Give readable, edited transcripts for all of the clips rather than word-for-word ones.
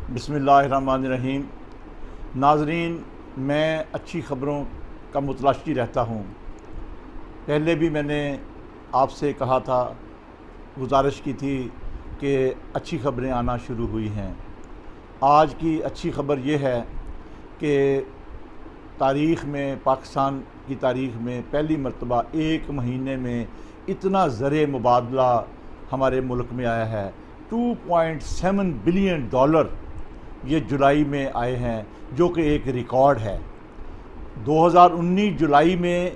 بسم اللہ الرحمن الرحیم۔ ناظرین، میں اچھی خبروں کا متلاشی رہتا ہوں۔ پہلے بھی میں نے آپ سے کہا تھا، گزارش کی تھی کہ اچھی خبریں آنا شروع ہوئی ہیں۔ آج کی اچھی خبر یہ ہے کہ تاریخ میں، پاکستان کی تاریخ میں پہلی مرتبہ ایک مہینے میں اتنا زر مبادلہ ہمارے ملک میں آیا ہے۔ 2.7 بلین ڈالر یہ جولائی میں آئے ہیں، جو کہ ایک ریکارڈ ہے۔ 2019 جولائی میں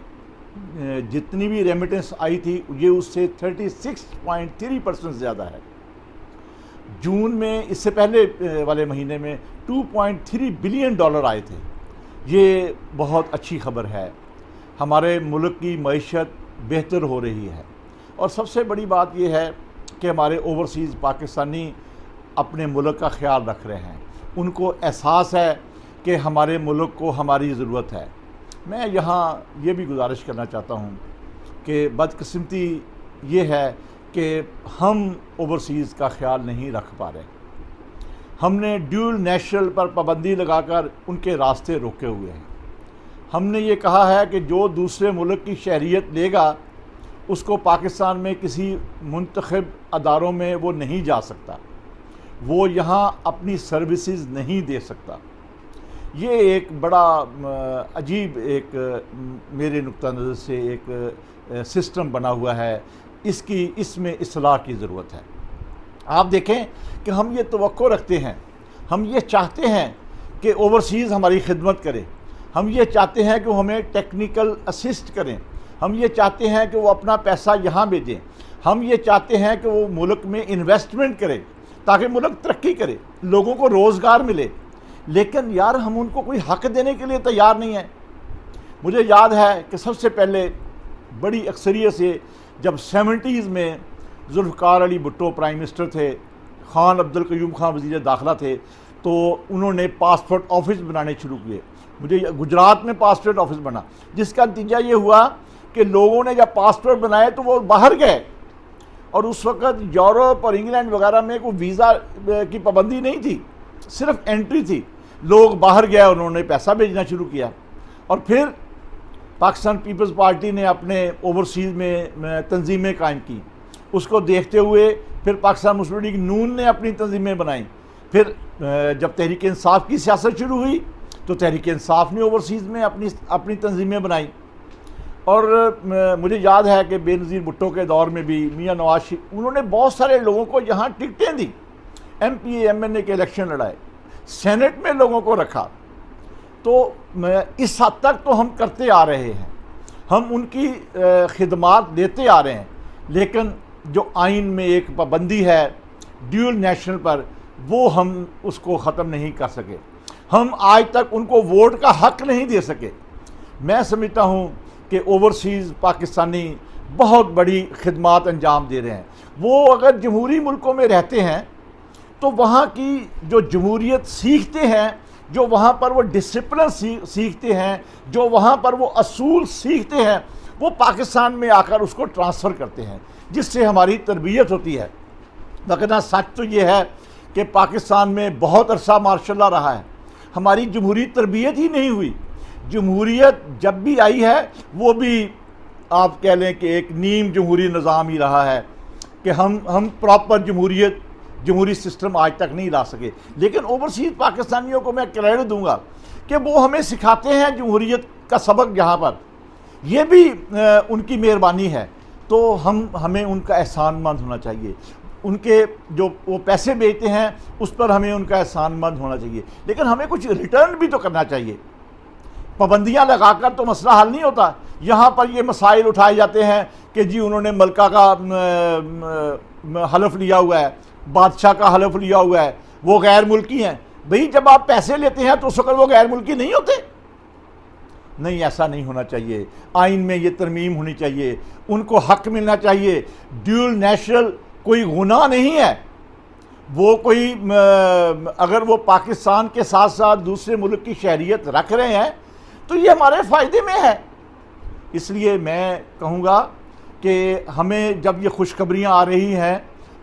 جتنی بھی ریمیٹنس آئی تھی یہ اس سے 36.3% زیادہ ہے۔ جون میں، اس سے پہلے والے مہینے میں 2.3 بلین ڈالر آئے تھے۔ یہ بہت اچھی خبر ہے۔ ہمارے ملک کی معیشت بہتر ہو رہی ہے، اور سب سے بڑی بات یہ ہے کہ ہمارے اوورسیز پاکستانی اپنے ملک کا خیال رکھ رہے ہیں۔ ان کو احساس ہے کہ ہمارے ملک کو ہماری ضرورت ہے۔ میں یہاں یہ بھی گزارش کرنا چاہتا ہوں کہ بدقسمتی یہ ہے کہ ہم اوورسیز کا خیال نہیں رکھ پا رہے۔ ہم نے ڈیول نیشنل پر پابندی لگا کر ان کے راستے روکے ہوئے ہیں۔ ہم نے یہ کہا ہے کہ جو دوسرے ملک کی شہریت لے گا اس کو پاکستان میں کسی منتخب اداروں میں وہ نہیں جا سکتا، وہ یہاں اپنی سروسز نہیں دے سکتا۔ یہ ایک بڑا عجیب میرے نقطہ نظر سے ایک سسٹم بنا ہوا ہے۔ اس میں اصلاح کی ضرورت ہے۔ آپ دیکھیں کہ ہم یہ توقع رکھتے ہیں، ہم یہ چاہتے ہیں کہ اوورسیز ہماری خدمت کرے، ہم یہ چاہتے ہیں کہ وہ ہمیں ٹیکنیکل اسسٹ کریں، ہم یہ چاہتے ہیں کہ وہ اپنا پیسہ یہاں بھیجیں، ہم یہ چاہتے ہیں کہ وہ ملک میں انویسٹمنٹ کرے تاکہ ملک ترقی کرے، لوگوں کو روزگار ملے۔ لیکن یار ہم ان کو کوئی حق دینے کے لیے تیار نہیں ہیں۔ مجھے یاد ہے کہ سب سے پہلے بڑی اکثریت سے جب 70s میں ذوالفقار علی بھٹو پرائم منسٹر تھے، خان عبدالقیوم خان وزیر داخلہ تھے، تو انہوں نے پاسپورٹ آفس بنانے شروع کیے۔ مجھے گجرات میں پاسپورٹ آفس بنا، جس کا نتیجہ یہ ہوا کہ لوگوں نے جب پاسپورٹ بنائے تو وہ باہر گئے، اور اس وقت یورپ اور انگلینڈ وغیرہ میں کوئی ویزا کی پابندی نہیں تھی، صرف انٹری تھی۔ لوگ باہر گئے، انہوں نے پیسہ بھیجنا شروع کیا، اور پھر پاکستان پیپلز پارٹی نے اپنے اوورسیز میں تنظیمیں قائم کی۔ اس کو دیکھتے ہوئے پھر پاکستان مسلم لیگ نون نے اپنی تنظیمیں بنائیں۔ پھر جب تحریک انصاف کی سیاست شروع ہوئی تو تحریک انصاف نے اوورسیز میں اپنی تنظیمیں بنائیں۔ اور مجھے یاد ہے کہ بے نظیر بھٹو کے دور میں بھی میاں نواز شریف، انہوں نے بہت سارے لوگوں کو یہاں ٹکٹیں دی، M P A M N A کے الیکشن لڑائے، سینٹ میں لوگوں کو رکھا۔ تو اس حد تک تو ہم کرتے آ رہے ہیں، ہم ان کی خدمات دیتے آ رہے ہیں، لیکن جو آئین میں ایک پابندی ہے ڈیول نیشنل پر، وہ ہم اس کو ختم نہیں کر سکے۔ ہم آج تک ان کو ووٹ کا حق نہیں دے سکے۔ میں سمجھتا ہوں کہ اوورسیز پاکستانی بہت بڑی خدمات انجام دے رہے ہیں۔ وہ اگر جمہوری ملکوں میں رہتے ہیں تو وہاں کی جو جمہوریت سیکھتے ہیں، جو وہاں پر وہ ڈسپلن سیکھتے ہیں، جو وہاں پر وہ اصول سیکھتے ہیں، وہ پاکستان میں آ کر اس کو ٹرانسفر کرتے ہیں، جس سے ہماری تربیت ہوتی ہے۔ وگرنہ سچ تو یہ ہے کہ پاکستان میں بہت عرصہ ماشاء اللہ رہا ہے، ہماری جمہوری تربیت ہی نہیں ہوئی۔ جمہوریت جب بھی آئی ہے وہ بھی آپ کہہ لیں کہ ایک نیم جمہوری نظام ہی رہا ہے، کہ ہم پراپر جمہوری سسٹم آج تک نہیں لا سکے۔ لیکن اوورسیز پاکستانیوں کو میں کریڈٹ دوں گا کہ وہ ہمیں سکھاتے ہیں جمہوریت کا سبق یہاں پر، یہ بھی ان کی مہربانی ہے۔ تو ہمیں ان کا احسان مند ہونا چاہیے، ان کے جو وہ پیسے بھیجتے ہیں اس پر ہمیں ان کا احسان مند ہونا چاہیے، لیکن ہمیں کچھ ریٹرن بھی تو کرنا چاہیے۔ پابندیاں لگا کر تو مسئلہ حل نہیں ہوتا۔ یہاں پر یہ مسائل اٹھائے جاتے ہیں کہ جی انہوں نے ملکہ کا حلف لیا ہوا ہے، بادشاہ کا حلف لیا ہوا ہے، وہ غیر ملکی ہیں۔ بھئی جب آپ پیسے لیتے ہیں تو اس وقت وہ غیر ملکی نہیں ہوتے؟ نہیں، ایسا نہیں ہونا چاہیے۔ آئین میں یہ ترمیم ہونی چاہیے، ان کو حق ملنا چاہیے۔ ڈیول نیشنل کوئی گناہ نہیں ہے، وہ کوئی اگر وہ پاکستان کے ساتھ ساتھ دوسرے ملک کی شہریت رکھ رہے ہیں تو یہ ہمارے فائدے میں ہے۔ اس لیے میں کہوں گا کہ ہمیں جب یہ خوشخبریاں آ رہی ہیں